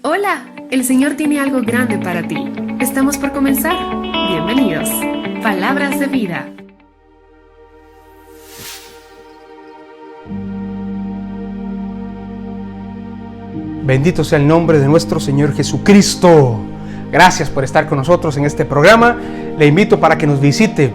Hola, el Señor tiene algo grande para ti. Estamos por comenzar. Bienvenidos. Palabras de vida. Bendito sea el nombre de nuestro Señor Jesucristo. Gracias por estar con nosotros en este programa. Le invito para que nos visite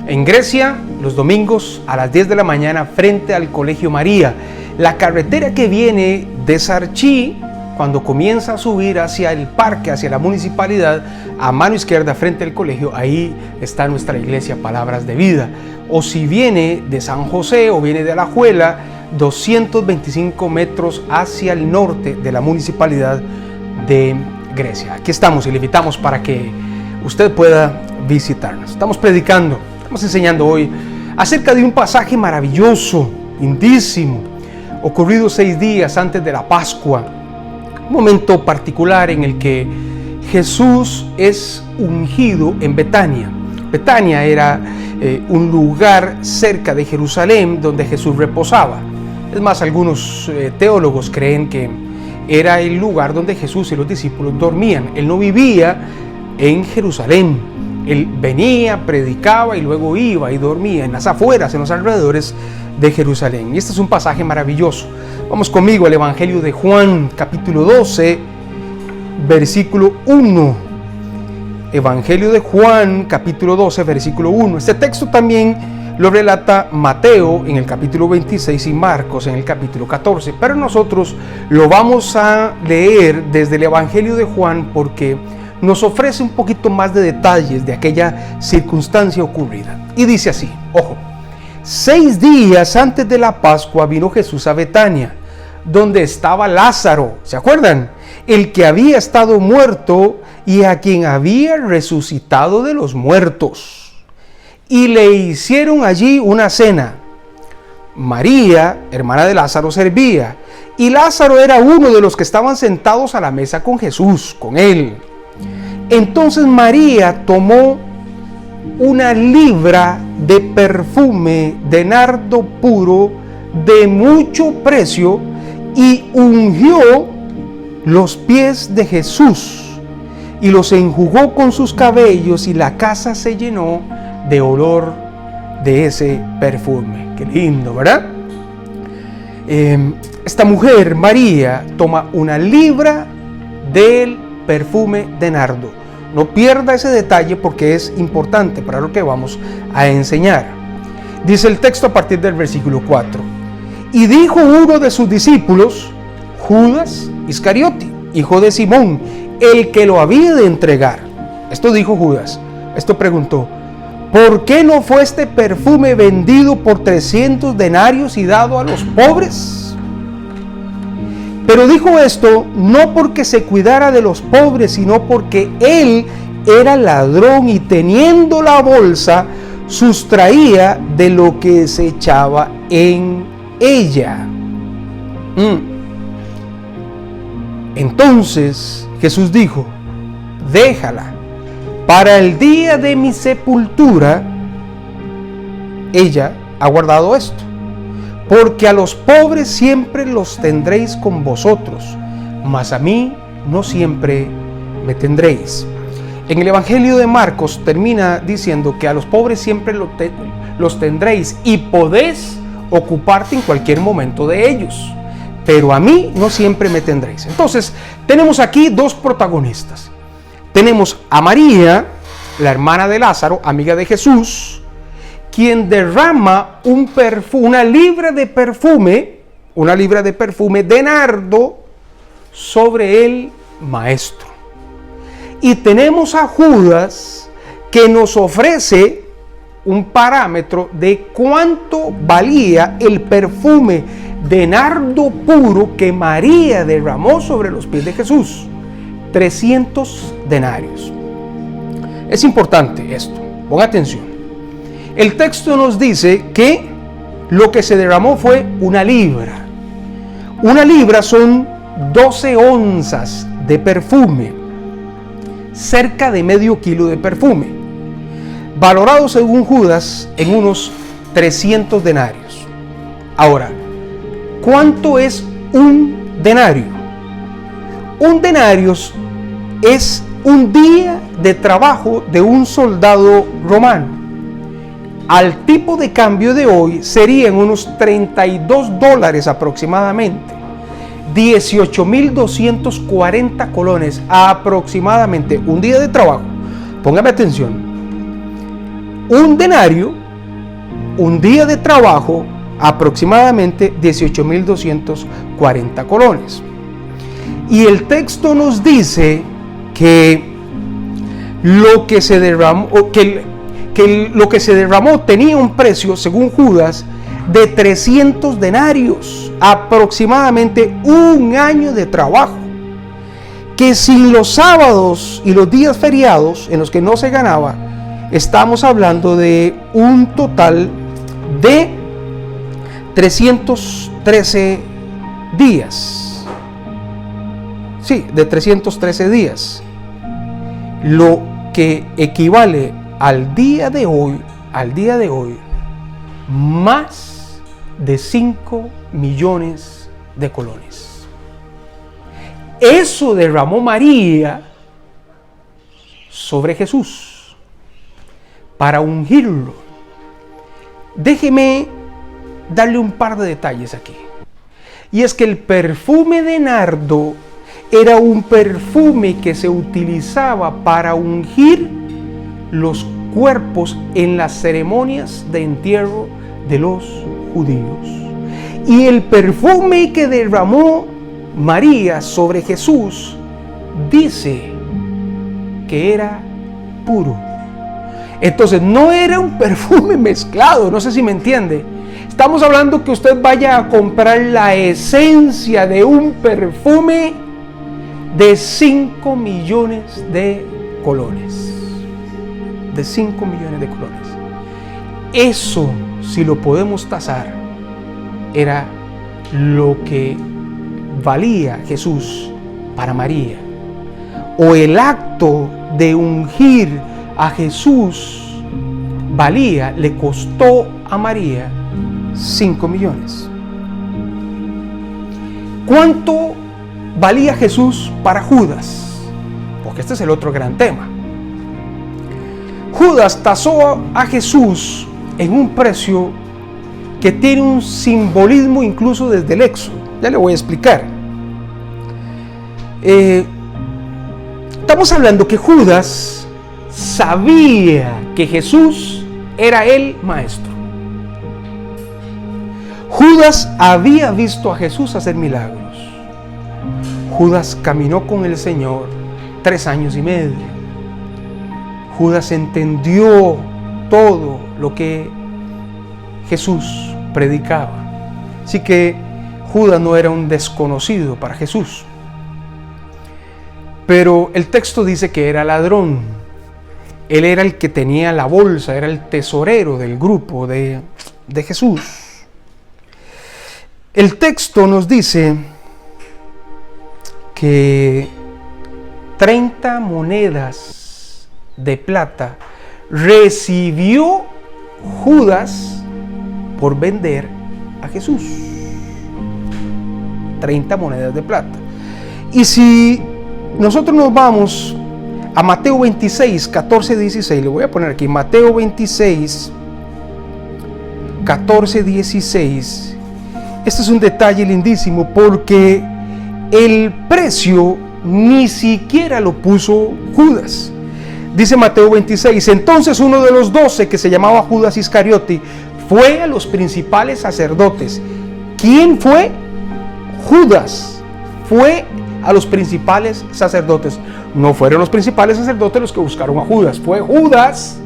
en Grecia los domingos a las 10 de la mañana frente al Colegio María. La carretera que viene de Sarchí, cuando comienza a subir hacia el parque, hacia la municipalidad, a mano izquierda frente al colegio, ahí está nuestra iglesia Palabras de Vida. O si viene de San José o viene de Alajuela, 225 metros hacia el norte de la municipalidad de Grecia. Aquí estamos y le invitamos para que usted pueda visitarnos. Estamos predicando, estamos enseñando hoy acerca de un pasaje maravilloso, lindísimo, ocurrido 6 días antes de la Pascua. Un momento particular en el que Jesús es ungido en Betania. Betania era un lugar cerca de Jerusalén donde Jesús reposaba. Es más, algunos teólogos creen que era el lugar donde Jesús y los discípulos dormían. Él no vivía en Jerusalén. Él venía, predicaba y luego iba y dormía en las afueras, en los alrededores de Jerusalén. Y este es un pasaje maravilloso. Vamos conmigo al Evangelio de Juan, capítulo 12, versículo 1. Evangelio de Juan, capítulo 12, versículo 1. Este texto también lo relata Mateo en el capítulo 26 y Marcos en el capítulo 14. Pero nosotros lo vamos a leer desde el Evangelio de Juan porque nos ofrece un poquito más de detalles de aquella circunstancia ocurrida. Y dice así, ojo. 6 días antes de la Pascua vino Jesús a Betania, donde estaba Lázaro, ¿se acuerdan? El que había estado muerto y a quien había resucitado de los muertos. Y le hicieron allí una cena. María, hermana de Lázaro, servía, y Lázaro era uno de los que estaban sentados a la mesa con Jesús, con él. Entonces María tomó una libra de perfume de nardo puro de mucho precio y ungió los pies de Jesús y los enjugó con sus cabellos y la casa se llenó de olor de ese perfume. Qué lindo, ¿verdad? Esta mujer, María, toma una libra del perfume de nardo. No pierda ese detalle porque es importante para lo que vamos a enseñar. Dice el texto a partir del versículo 4. Y dijo uno de sus discípulos, Judas Iscariote, hijo de Simón, el que lo había de entregar. Esto dijo Judas. Esto preguntó, ¿por qué no fue este perfume vendido por 300 denarios y dado a los pobres? Pero dijo esto no porque se cuidara de los pobres, sino porque él era ladrón y teniendo la bolsa, sustraía de lo que se echaba en ella. Entonces Jesús dijo, déjala, para el día de mi sepultura, ella ha guardado esto. Porque a los pobres siempre los tendréis con vosotros, mas a mí no siempre me tendréis. En el Evangelio de Marcos termina diciendo que a los pobres siempre los tendréis y podés ocuparte en cualquier momento de ellos, pero a mí no siempre me tendréis. Entonces, tenemos aquí 2 protagonistas. Tenemos a María, la hermana de Lázaro, amiga de Jesús, quien derrama una libra de perfume de nardo sobre el maestro. Y tenemos a Judas que nos ofrece un parámetro de cuánto valía el perfume de nardo puro que María derramó sobre los pies de Jesús. 300 denarios. Es importante esto, pon atención. El texto nos dice que lo que se derramó fue una libra. Una libra son 12 onzas de perfume, cerca de medio kilo de perfume, valorado según Judas en unos 300 denarios. Ahora, ¿cuánto es un denario? un denario es un día de trabajo de un soldado romano. Al tipo de cambio de hoy serían unos $32 aproximadamente. 18.240 colones aproximadamente. Un día de trabajo. Póngame atención. Un denario, un día de trabajo, aproximadamente 18.240 colones. Y el texto nos dice que lo que se derramó, lo que se derramó tenía un precio, según Judas, de 300 denarios, aproximadamente un año de trabajo, que sin los sábados y los días feriados en los que no se ganaba, estamos hablando de un total de 313 días. Sí, de 313 días. Lo que equivale al día de hoy, más de 5 millones de colones. Eso derramó María sobre Jesús para ungirlo. Déjeme darle un par de detalles aquí. Y es que el perfume de nardo era un perfume que se utilizaba para ungir los cuerpos en las ceremonias de entierro de los judíos. Y el perfume que derramó María sobre Jesús dice que era puro. Entonces no era un perfume mezclado, no sé si me entiende. Estamos hablando que usted vaya a comprar la esencia de un perfume de 5 millones de colones. De 5 millones de colones. Eso, si lo podemos tasar, era lo que valía Jesús para María. O el acto de ungir a Jesús le costó a María 5 millones. ¿Cuánto valía Jesús para Judas? Porque este es el otro gran tema. Judas tasó a Jesús en un precio que tiene un simbolismo incluso desde el Éxodo. Ya le voy a explicar. Estamos hablando que Judas sabía que Jesús era el maestro. Judas había visto a Jesús hacer milagros. Judas caminó con el Señor 3 años y medio. Judas entendió todo lo que Jesús predicaba. Así que Judas no era un desconocido para Jesús. Pero el texto dice que era ladrón. Él era el que tenía la bolsa, era el tesorero del grupo de Jesús. El texto nos dice que 30 monedas de plata recibió Judas por vender a Jesús. 30 monedas de plata. Y si nosotros nos vamos a Mateo 26, 14, 16, le voy a poner aquí, Mateo 26, 14, 16. Este es un detalle lindísimo porque el precio ni siquiera lo puso Judas. Dice Mateo 26, entonces uno de los 12, que se llamaba Judas Iscariote, fue a los principales sacerdotes. ¿Quién fue? Judas. Fue a los principales sacerdotes. No fueron los principales sacerdotes los que buscaron a Judas. Fue Judas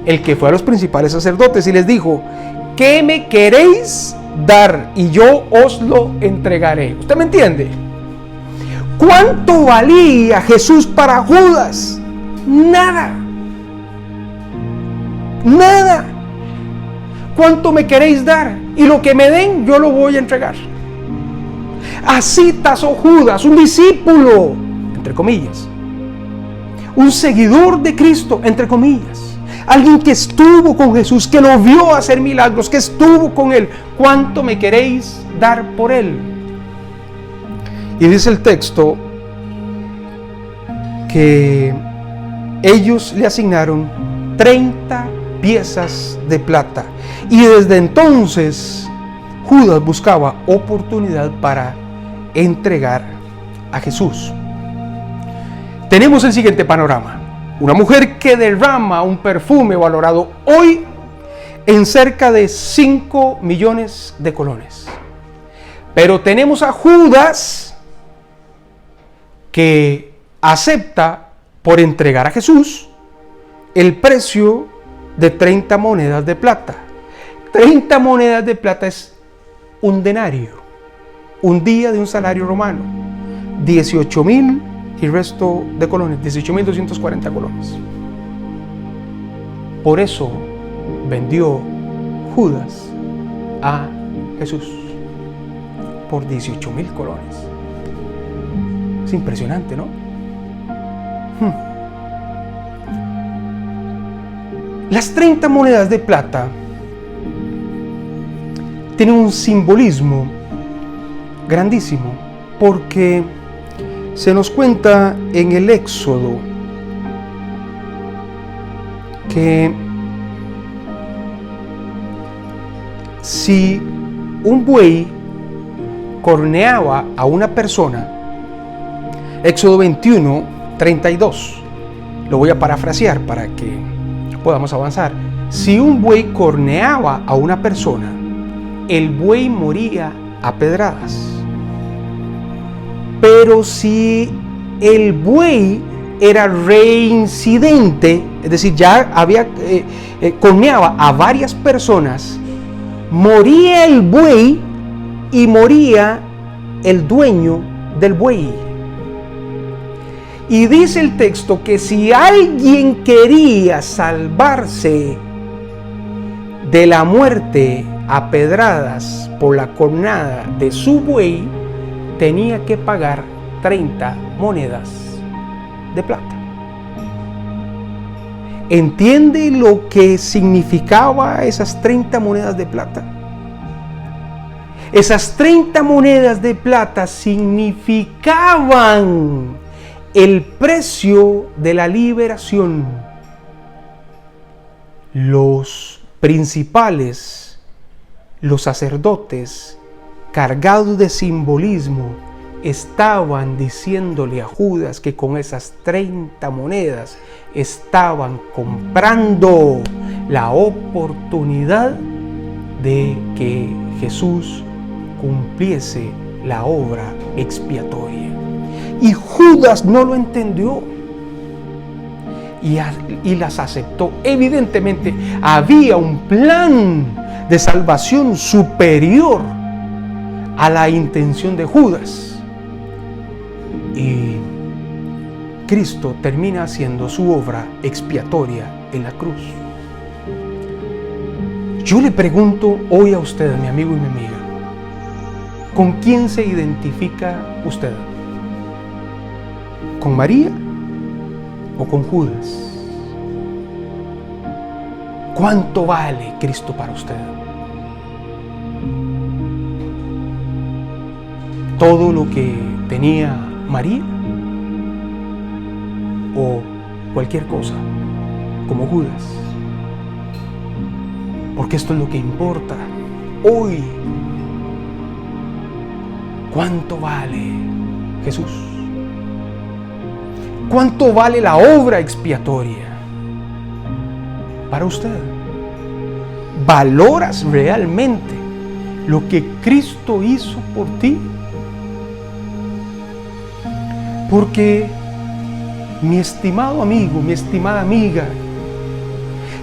el que fue a los principales sacerdotes y les dijo, ¿qué me queréis dar? Y yo os lo entregaré. ¿Usted me entiende? ¿Cuánto valía Jesús para Judas? Nada. Nada. ¿Cuánto me queréis dar? Y lo que me den, yo lo voy a entregar. Así tasó Judas, un discípulo, entre comillas, un seguidor de Cristo, entre comillas, alguien que estuvo con Jesús, que lo vio hacer milagros, que estuvo con él. ¿Cuánto me queréis dar por él? Y dice el texto que ellos le asignaron 30 piezas de plata. Y desde entonces Judas buscaba oportunidad para entregar a Jesús. Tenemos el siguiente panorama. Una mujer que derrama un perfume valorado hoy en cerca de 5 millones de colones. Pero tenemos a Judas que acepta por entregar a Jesús el precio de 30 monedas de plata. 30 monedas de plata es un denario, un día de un salario romano, 18,000 y resto de colones, 18,240 colones. Por eso vendió Judas a Jesús por 18,000 colones. Es impresionante, ¿no? Las 30 monedas de plata tienen un simbolismo grandísimo, porque se nos cuenta en el Éxodo que si un buey corneaba a una persona, Éxodo 21, 32, lo voy a parafrasear para que podamos avanzar. Si un buey corneaba a una persona, el buey moría a pedradas. Pero si el buey era reincidente, es decir, ya había corneaba a varias personas, moría el buey y moría el dueño del buey. Y dice el texto que si alguien quería salvarse de la muerte a pedradas por la cornada de su buey, tenía que pagar 30 monedas de plata. ¿Entiende lo que significaba esas 30 monedas de plata? Esas 30 monedas de plata significaban el precio de la liberación. Los principales, los sacerdotes, cargados de simbolismo, estaban diciéndole a Judas que con esas 30 monedas estaban comprando la oportunidad de que Jesús cumpliese la obra expiatoria. Y Judas no lo entendió y las aceptó. Evidentemente había un plan de salvación superior a la intención de Judas. Y Cristo termina haciendo su obra expiatoria en la cruz. Yo le pregunto hoy a usted, mi amigo y mi amiga, ¿con quién se identifica usted? ¿Con María o con Judas? ¿Cuánto vale Cristo para usted? ¿Todo lo que tenía María? ¿O cualquier cosa como Judas? Porque esto es lo que importa hoy. ¿Cuánto vale Jesús? ¿Cuánto vale la obra expiatoria para usted? ¿Valoras realmente lo que Cristo hizo por ti? Porque, mi estimado amigo, mi estimada amiga,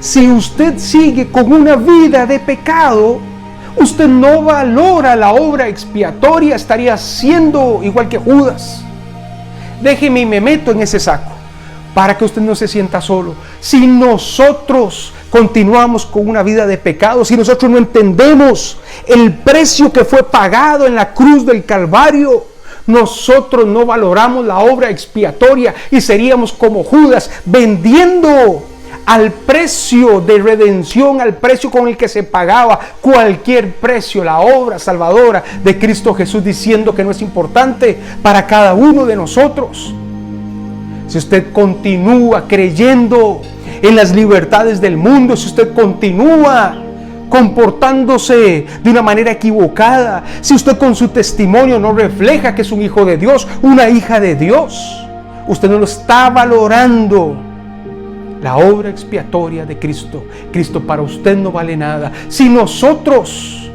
si usted sigue con una vida de pecado, usted no valora la obra expiatoria, estaría siendo igual que Judas. Déjeme y me meto en ese saco para que usted no se sienta solo. Si nosotros continuamos con una vida de pecado, si nosotros no entendemos el precio que fue pagado en la cruz del Calvario, nosotros no valoramos la obra expiatoria y seríamos como Judas, vendiendo al precio de redención, al precio con el que se pagaba cualquier precio, la obra salvadora de Cristo Jesús, diciendo que no es importante para cada uno de nosotros. Si usted continúa creyendo en las libertades del mundo, si usted continúa comportándose de una manera equivocada, si usted con su testimonio no refleja que es un hijo de Dios, una hija de Dios, usted no lo está valorando. La obra expiatoria de Cristo. Cristo para usted no vale nada. Si nosotros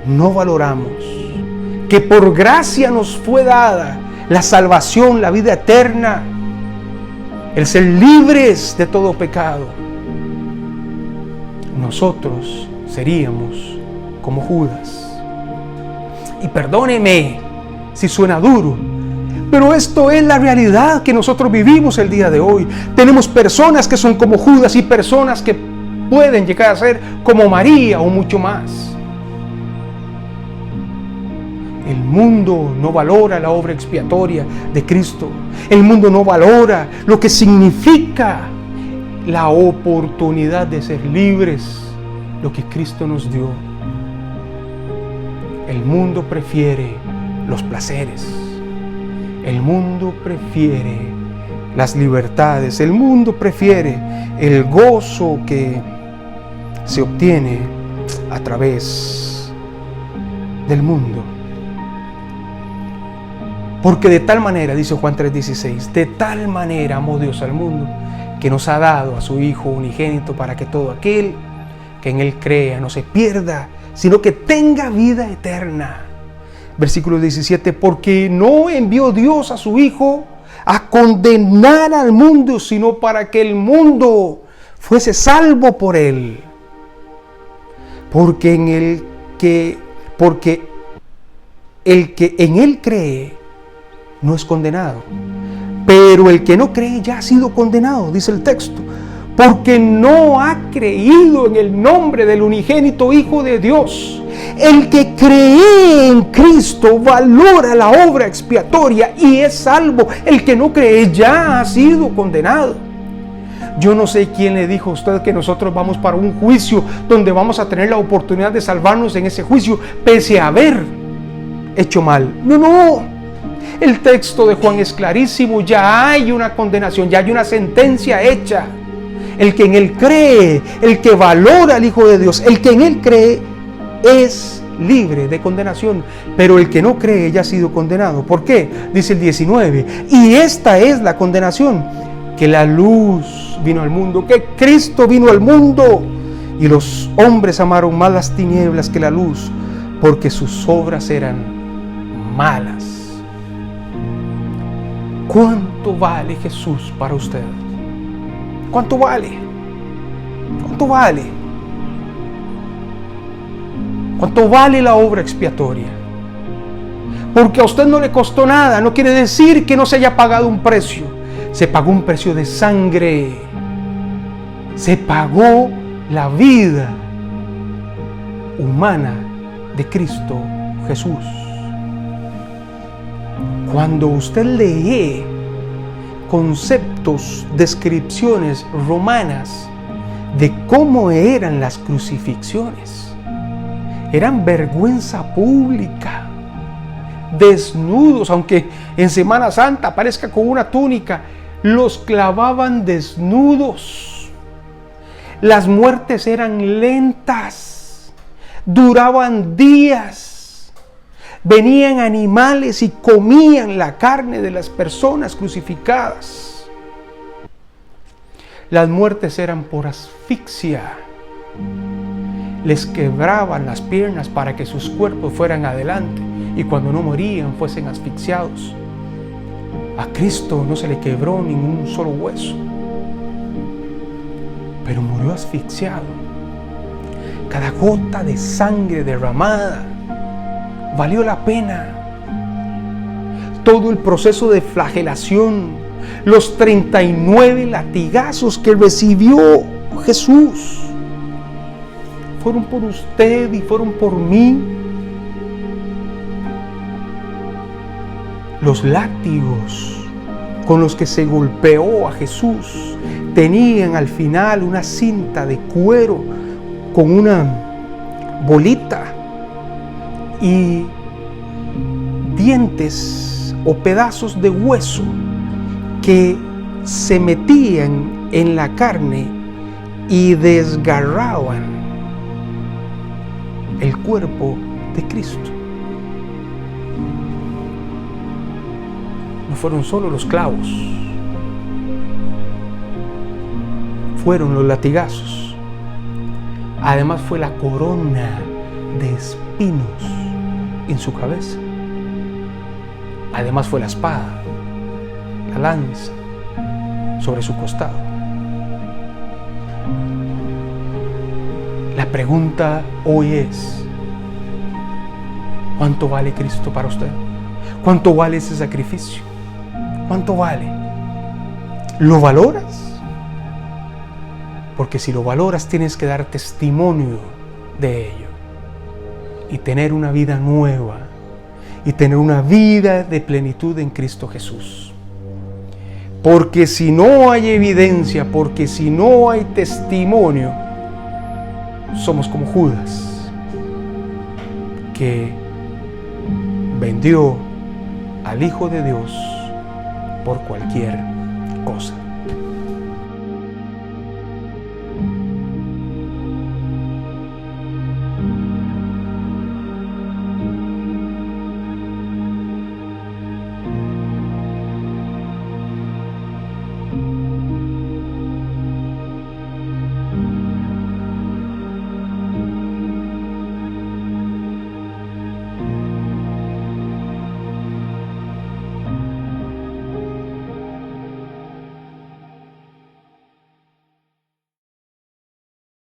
no valoramos que por gracia nos fue dada la salvación, la vida eterna, el ser libres de todo pecado, nosotros seríamos como Judas. Y perdóneme si suena duro, pero esto es la realidad que nosotros vivimos el día de hoy. Tenemos personas que son como Judas y personas que pueden llegar a ser como María o mucho más. El mundo no valora la obra expiatoria de Cristo. El mundo no valora lo que significa la oportunidad de ser libres, lo que Cristo nos dio. El mundo prefiere los placeres. El mundo prefiere las libertades. El mundo prefiere el gozo que se obtiene a través del mundo. Porque de tal manera, dice Juan 3:16, de tal manera amó Dios al mundo, que nos ha dado a su Hijo unigénito, para que todo aquel que en Él crea no se pierda, sino que tenga vida eterna. Versículo 17, porque no envió Dios a su Hijo a condenar al mundo, sino para que el mundo fuese salvo por Él. Porque el que en Él cree no es condenado, pero el que no cree ya ha sido condenado, dice el texto, porque no ha creído en el nombre del unigénito Hijo de Dios. El que cree en Cristo valora la obra expiatoria y es salvo. El que no cree ya ha sido condenado. Yo no sé quién le dijo a usted que nosotros vamos para un juicio donde vamos a tener la oportunidad de salvarnos en ese juicio pese a haber hecho mal. No. El texto de Juan es clarísimo. Ya hay una condenación, ya hay una sentencia hecha. El que en Él cree, el que valora al Hijo de Dios, el que en Él cree es libre de condenación, pero el que no cree ya ha sido condenado. ¿Por qué? Dice el 19, y esta es la condenación, que la luz vino al mundo, que Cristo vino al mundo, y los hombres amaron más las tinieblas que la luz, porque sus obras eran malas. ¿Cuánto vale Jesús para usted? ¿Cuánto vale? ¿Cuánto vale? ¿Cuánto vale la obra expiatoria? Porque a usted no le costó nada, no quiere decir que no se haya pagado un precio. Se pagó un precio de sangre. Se pagó la vida humana de Cristo Jesús. Cuando usted lee conceptos, descripciones romanas de cómo eran las crucifixiones, eran vergüenza pública, desnudos, aunque en Semana Santa aparezca con una túnica, los clavaban desnudos. Las muertes eran lentas, duraban días. Venían animales y comían la carne de las personas crucificadas. Las muertes eran por asfixia. Les quebraban las piernas para que sus cuerpos fueran adelante y cuando no morían fuesen asfixiados. A Cristo no se le quebró ningún solo hueso, pero murió asfixiado. Cada gota de sangre derramada valió la pena. Todo el proceso de flagelación, los 39 latigazos que recibió Jesús, fueron por usted y fueron por mí. Los látigos con los que se golpeó a Jesús tenían al final una cinta de cuero con una bolita y dientes o pedazos de hueso que se metían en la carne y desgarraban el cuerpo de Cristo. No fueron solo los clavos, fueron los latigazos. Además fue la corona de espinos en su cabeza. Además fue la espada, la lanza sobre su costado. La pregunta hoy es: ¿cuánto vale Cristo para usted? ¿Cuánto vale ese sacrificio? ¿Cuánto vale? ¿Lo valoras? Porque si lo valoras, tienes que dar testimonio de ello y tener una vida nueva y tener una vida de plenitud en Cristo Jesús. Porque si no hay evidencia, porque si no hay testimonio, somos como Judas, que vendió al Hijo de Dios por cualquier cosa.